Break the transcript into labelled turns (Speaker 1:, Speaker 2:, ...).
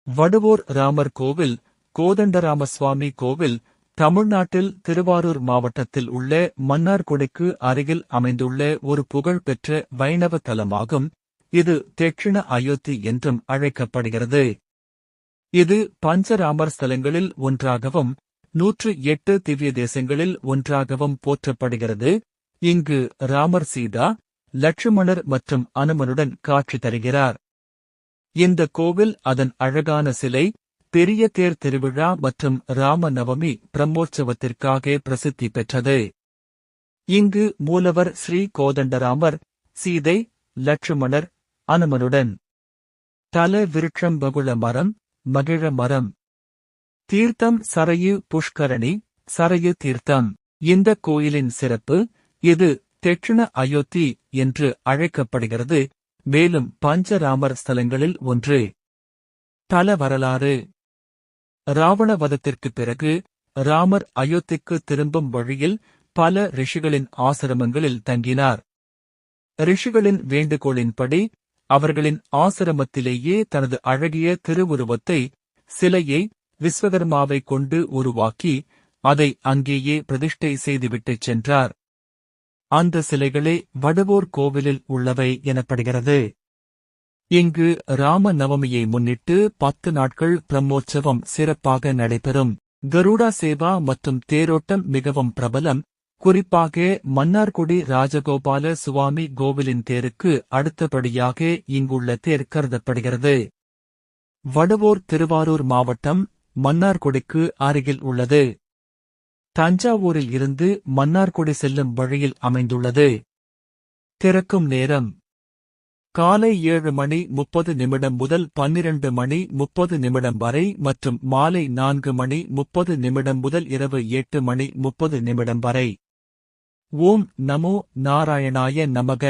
Speaker 1: வடுவூர் ராமர் கோவில் கோதண்டராமசுவாமி கோவில் தமிழ்நாட்டில் திருவாரூர் மாவட்டத்தில் உள்ள மன்னார்குடிக்கு அருகில் அமைந்துள்ள ஒரு புகழ்பெற்ற வைணவ தலமாகும். இது தட்சிண அயோத்தி என்றும் அழைக்கப்படுகிறது. இது பஞ்சராமர் ஸ்தலங்களில் ஒன்றாகவும் 108 திவ்ய தேசங்களில் ஒன்றாகவும் போற்றப்படுகிறது. இங்கு ராமர், சீதா, லட்சுமணர் மற்றும் அனுமனுடன் காட்சி தருகிறார். இந்த கோவில் அதன் அழகான சிலை, பெரிய தேர் திருவிழா மற்றும் ராம நவமி பிரம்மோற்சவத்திற்காக பிரசித்தி பெற்றது. இங்கு மூலவர் ஸ்ரீ கோதண்டராமர், சீதை, லட்சுமணர், அனுமனுடன். தல விருட்சம் பகுள மரம், மகிழ மரம். தீர்த்தம் சரயு புஷ்கரணி, சரயு தீர்த்தம். இந்த கோயிலின் சிறப்பு, இது தட்சிண அயோத்தி என்று அழைக்கப்படுகிறது. மேலும் பஞ்சராமர் ஸ்தலங்களில் ஒன்று. தல வரலாறு. ராவண வதத்திற்குப் பிறகு ராமர் அயோத்திக்கு திரும்பும் வழியில் பல ரிஷிகளின் ஆசிரமங்களில் தங்கினார். ரிஷிகளின் வேண்டுகோளின்படி அவர்களின் ஆசிரமத்திலேயே தனது அழகிய திருவுருவத்தை, சிலையை விஸ்வகர்மாவை கொண்டு உருவாக்கி அதை அங்கேயே பிரதிஷ்டை செய்துவிட்டுச் சென்றார். அந்த சிலைகளே வடுவூர் கோவிலில் உள்ளவை எனப்படுகிறது. இங்கு ராம நவமியை முன்னிட்டு 10 நாட்கள் பிரம்மோற்சவம் சிறப்பாக நடைபெறும். கருடா சேவா மற்றும் தேரோட்டம் மிகவும் பிரபலம். குறிப்பாக மன்னார்குடி ராஜகோபால சுவாமி கோவிலின் தேருக்கு அடுத்தபடியாக இங்குள்ள தேர் கருதப்படுகிறது. வடுவூர் திருவாரூர் மாவட்டம் மன்னார்குடிக்கு அருகில் உள்ளது. தஞ்சாவூரில் இருந்து மன்னார்குடி செல்லும் வழியில் அமைந்துள்ளது. திறக்கும் நேரம் காலை 7:30 முதல் 12:30 வரை மற்றும் மாலை 4:30 முதல் இரவு 8:30 வரை. ஓம் நமோ நாராயணாய நமக.